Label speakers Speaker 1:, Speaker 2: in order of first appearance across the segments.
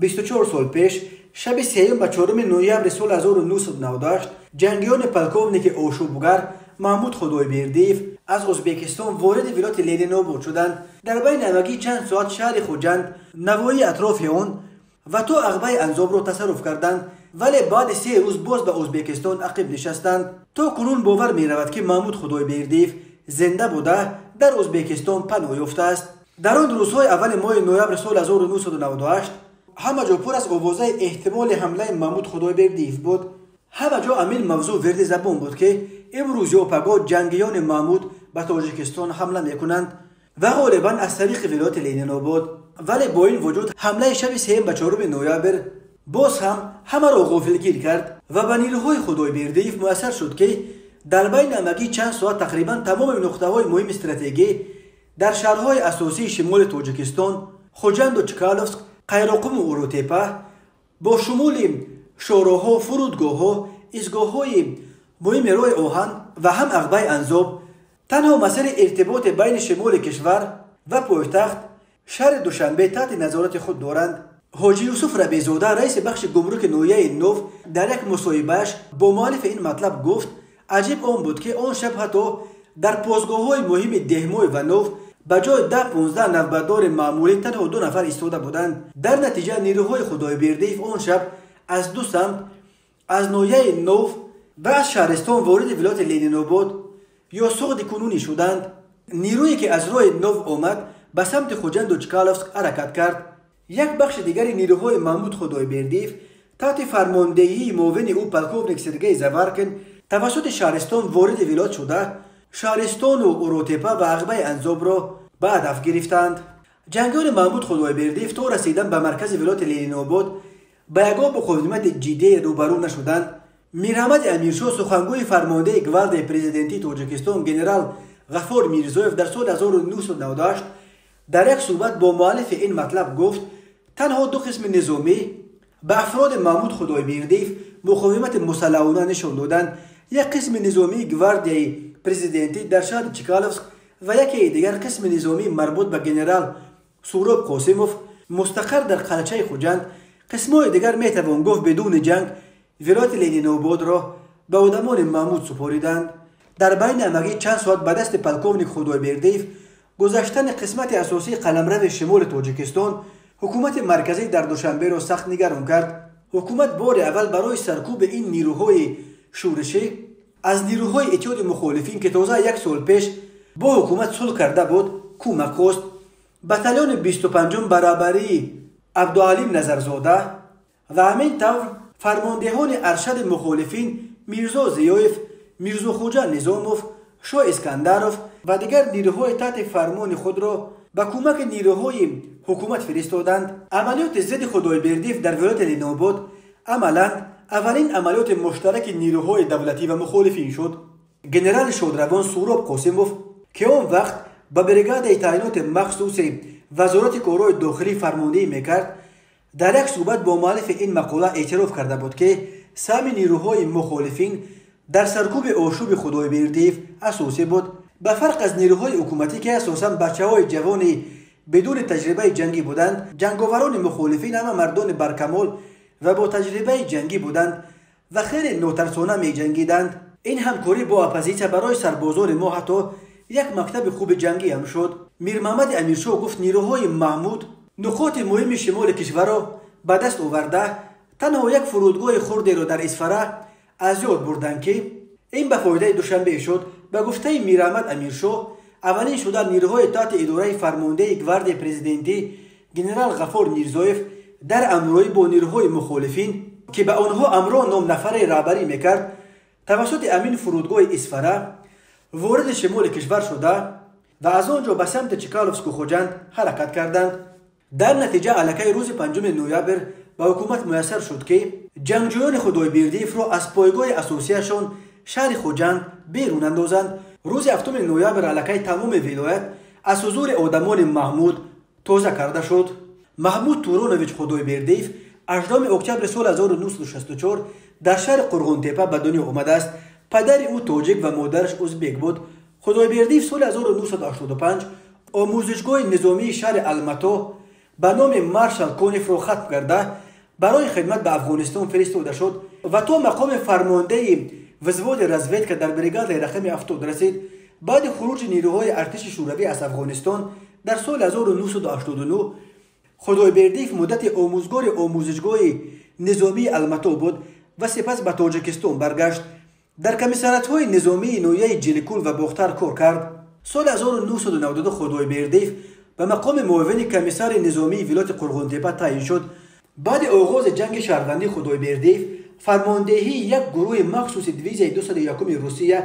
Speaker 1: 24 سال پیش شب 3 و 4 نوامبر سال 1998 جنگیان پلکوونیک اوشوبگر محمود خدایبردیف از ازبکستان وارد ولایت لنیناباد شدند. در بین همگی چند ساعت شهر خوجند، نواحی اطراف آن و تا عقبه انزاب را تصرف کردند، ولی بعد 3 روز باز به ازبکستان عقب نشستند. تا کنون باور می رود که محمود خدایبردیف زنده بوده در ازبکستان پناه یافته است. در آن روزهای اول ماه نوامبر سال 1998 همه جا پر از آوازه احتمال حمله محمود خدایبردیف بود. همه جا همین موضوع ورد زبان بود که امروز یا پگاه جنگیان محمود به تاجیکستان حمله میکنند و غالبا از طریق ولایت لنیناباد. ولی با این وجود حمله شب 3 و 4 نوامبر باز هم همه را غافلگیر کرد و به نیروهای خدایبردیف میسر شد که در بین همگی چند ساعت تقریبا تمام نقطه‌های مهم استراتژی در شهرهای اساسی شمال تاجیکستان خوجند و چکالوفسک، قیراقوم و اوروتپه با شمول شوراها، فرودگاه‌ها، ایستگاه‌های مهم راه آهن و هم عقبه انزاب تنها مسیر ارتباط بین شمال کشور و پایتخت شهر دوشنبه تحت نظارت خود دارند. حاجی یوسف ربیع‌زاده رئیس بخش گمرک نویه نو در یک مصاحبه‌اش با مؤلف این مطلب گفت عجیب آن بود که آن شب حتی در پاسگاه‌های مهم دهمای و نو به جای 10-15 نوبتدار معمولی تنها 2 نفر ایستاده بودند. در نتیجه نیروهای خدایبردیف آن شب از 2 سمت از نویه نو و از شهرستان وارد ولایت لنیناباد یا سوق کنونی شدند. نیرویی که از راه نو آمد به سمت خوجند و چکالوفسک حرکت کرد. یک بخش دیگری نیروهای محمود خدایبردیف تحت فرماندهی معاون او پلکوونیک سرگئی زورکن توسط شهرستان وارد ولایت شده شهرستان و اوروتپه و عقبه انزاب را به هدف گرفتند. جنگیان محمود خدایبردیف تا رسیدن به مرکز ولایت لنیناباد به یگان مقاومت جدی روبرو نشدند. میرحمد امیرشاه سخنگوی فرمانده گوارد پرزیدنتی تاجیکستان جنرال غفور میرزویف در سال 1998 در یک صحبت با مؤلف این مطلب گفت تنها 2 قسم نظامی به افراد محمود خدایبردیف مقاومت مسلحانه نشان دادند. یک قسم نظامی گواردیای پرزیدنتی در شهر چکالوفسک و یکی دیگر قسم نظامی مربوط به جنرال سوراب قاسموف مستقر در قلعه خوجند. قسم‌های دیگر میتوان گفت بدون جنگ ولایت لنیناباد را به آدمان محمود سپاریدند. در بین همگی چند ساعت به دست پلکوونیک خدایبردیف گذشتن قسمت اساسی قلمرو شمال تاجیکستان حکومت مرکزی در دوشنبه را سخت نگران کرد. حکومت بار اول برای سرکوب این نیروهای شورشی از نیروهای اتحاد مخالفین که تازه 1 سال پیش با حکومت صلح کرده بود کمک خواست. بتالون 25 برابری عبدالعلیم نظرزاده و همین طور فرماندهان ارشد مخالفین میرزا زیایف، میرزا خوجا نظاموف، شاه اسکندروف و دیگر نیروهای تحت فرمان خود را به کمک نیروهای حکومت فرستادند. عملیات ضد خدایبردیف در ولایت لنیناباد عملاً اولین عملیات مشترک نیروهای دولتی و مخالفین شد. جنرال شادروان سوراب قاسموف که آن وقت به بریگاد تعینات مخصوص وزارت کارهای داخلی فرماندهی میکرد در یک صحبت با مؤلف این مقاله اعتراف کرده بود که سهم نیروهای مخالفین در سرکوب آشوب خدایبردیف اساسی بود. به فرق از نیروهای حکومتی که اساساً بچه‌های جوانی بدون تجربه جنگی بودند، جنگاوران مخالفین همه مردان برکمال و با تجربه جنگی بودند و خیلی ناترسانه می جنگیدند. این همکاری با اپوزیسیون برای سربازان ما حتی یک مکتب خوب جنگی هم شد. میر محمد امیرشاه گفت نیروهای محمود نقاط مهم شمال کشور را به دست آورده تنها یک فرودگاه خردی را در اسفره از یاد بردند که این به فایده دوشنبه شد. به گفته میر محمد امیرشاه اولین شده نیروهای تحت اداره فرمانده گوارد پرزیدنتی جنرال غفور میرزویف در همراهی با نیروهای مخالفین که به آنها امرا نام نفره رهبری میکرد توسط امین فرودگاه اسفره وارد شمال کشور شده و از آنجا به سمت چکالوفسک و خوجند حرکت کردند. در نتیجه علاقه روز 5 نوامبر به حکومت میسر شد که جنگجویان خدایبردیف را از پایگاه اساسیشان شهر خوجند بیرون اندازند. روز 7 نوامبر علاقه تمام ولایت از حضور آدمان محمود تازه کرده شد. محمود تورانویچ خدایبردیف 18 اکتبر سال 1964 در شهر قرغنتپه به دنیا آمده است. پدر او تاجیک و مادرش ازبک بود. خدایبردیف سال 1985 آموزشگاه نظامی شهر المتا به نام مارشال کونیف رو ختم کرده برای خدمت به افغانستان فرستاده شد و تا مقام فرمانده وزود رزویدکا در بریگاد رقم 70 رسید. بعد خروج نیروهای ارتش شوروی از افغانستان در سال 1989 خدایبردیف مدت آموزشگاه نظامی الماتا بود و سپس به تاجیکستان برگشت. در کمیساریات‌های نظامی نویه جلیکول و باختر کار کرد. سال 1992 خدایبردیف به مقام معاون کمیسار نظامی ولایت قرغن‌تپه تعیین شد. بعد آغاز جنگ شهروندی خدایبردیف فرماندهی یک گروه مخصوص دیویزیای 201 روسیه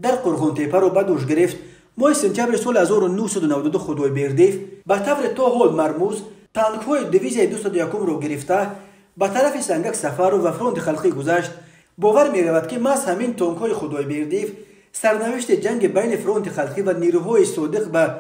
Speaker 1: در قرغن‌تپه را به دوش گرفت. ماه سپتامبر سال 1992 خدایبردیف به طور تا حال مرموز تانک‌های دیویزیای 201 را گرفته به طرف سنگک سفر و فرانت خلقی گذشت. باور می رود که محض همین تانک‌های خدایبردیف سرنوشت جنگ بین فرانت خلقی و نیروهای صادق به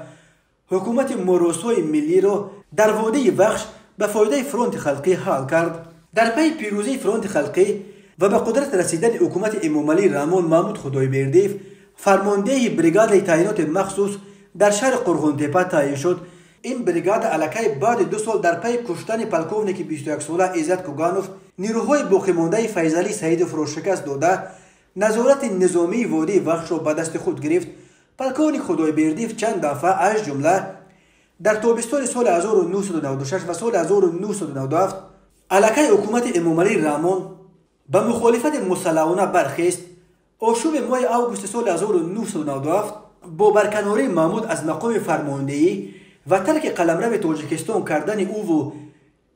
Speaker 1: حکومت موروثی ملی را در وادی وخش به فایده فرانت خلقی حل کرد. در پی پیروزی فرانت خلقی و به قدرت رسیدن حکومت امامعلی رحمان محمود خدایبردیف فرمانده بریگاد تعیینات مخصوص در شهر قرغن‌تپه تعیین شد. این بریگاد الکی بعد 2 سال در پی کشتن پلکونیک 21 ساله عزت کوگانوف نیروهای باقی مانده فیضعلی سعیدوف را شکست داده نظارت نظامی وادی وخش را به دست خود گرفت. پلکونیک خدایبردیف چند دفعه از جمله در تابستان سال 1996 و سال 1997 الکی حکومت امامعلی رحمان به مخالفت مسلحانه برخیست. آشوب ماه اوگوست سال 1997 با برکناری محمود از مقام فرماندهی و ترک قلمرو تاجیکستان کردن او و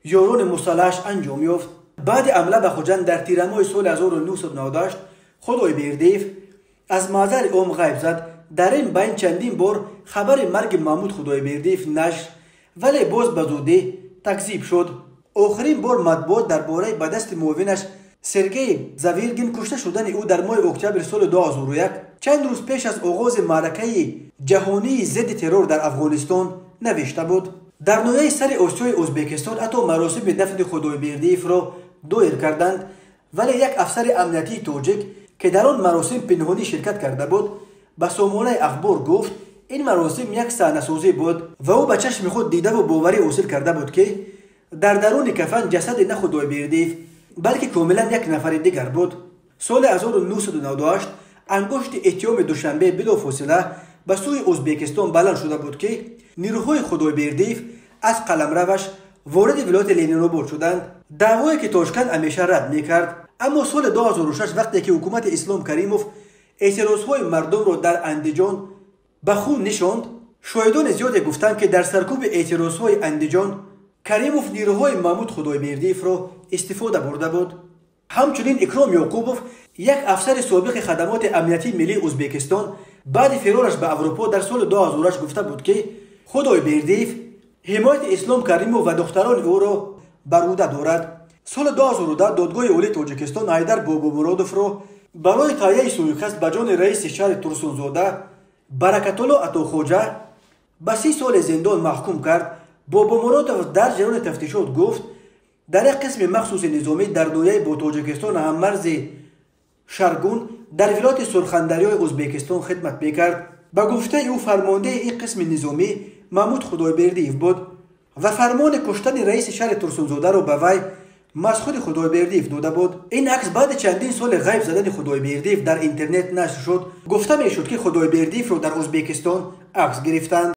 Speaker 1: یاران مسلحش انجام یافت. بعد حمله به خوجند در تیر ماه سال 1998 خدایبردیف از محضر عام غیب زد. در این بین چندین بار خبر مرگ محمود خدایبردیف نشر ولی باز به زودی تکذیب شد. آخرین بار مطبوعات درباره به دست معاونش سرگئی زاویرگین کشته شدن او در ماه اکتبر سال 2001 چند روز پیش از آغاز معرکه جهانی ضد ترور در افغانستان نوشته بود. در نویه سر آسیای ازبکستان حتی مراسم دفن خدایبردیف را دایر کردند ولی یک افسر امنیتی تاجیک که در آن مراسم پنهانی شرکت کرده بود به سامانه اخبار گفت این مراسم یک صحنه‌سازی بود و او به چشم خود دیده و باوری حاصل کرده بود که در درون کفن جسد نه خدایبردیف بلکه کاملا یک نفر دیگر بود. سال 1998 انگشت اتیام دوشنبه بلافاصله به سوی ازبکستان بلند شده بود که نیروهای خدایبردیف از قلمروش وارد ولایت لنیناباد شدند. دعوایی که تاشکند همیشه رد میکرد. اما سال 2006 وقتی که حکومت اسلام کریموف اعتراضهای مردم را در اندیجان به خون نشاند شاهدان زیادی گفتند که در سرکوب اعتراضهای اندیجان کریموف نیروهای محمود خدایبردیف را استفاده برده بود. همچنین اکرام یعقوبوف یک افسر سابق خدمات امنیتی ملی ازبکستان بعد فرارش به اروپا در سال 2008 گفته بود که خدایبردیف حمایت اسلام کریموف و دختران او را بر عهده دارد. سال 2010 دادگاه عالی تاجیکستان حیدر بابامرادوف را برای تهیه سوءقصد به جان رئیس شهر ترسونزاده برکت‌الله عطاخواجه به 30 سال زندان محکوم کرد. بابامرادوف در جریان تفتیشات گفت در یک قسم مخصوص نظامی در نویه با تاجیکستان هم مرز شرگون در ولایت سرخندریای ازبکستان خدمت میکرد. به گفته او فرمانده این قسم نظامی محمود خدایبردیف بود و فرمان کشتن رئیس شهر ترسونزاده را به وی مسخود خدایبردیف داده بود. این عکس بعد چندین سال غیب زدن خدایبردیف در اینترنت نشر شد. گفته میشد که خدایبردیف را در ازبکستان عکس گرفتند.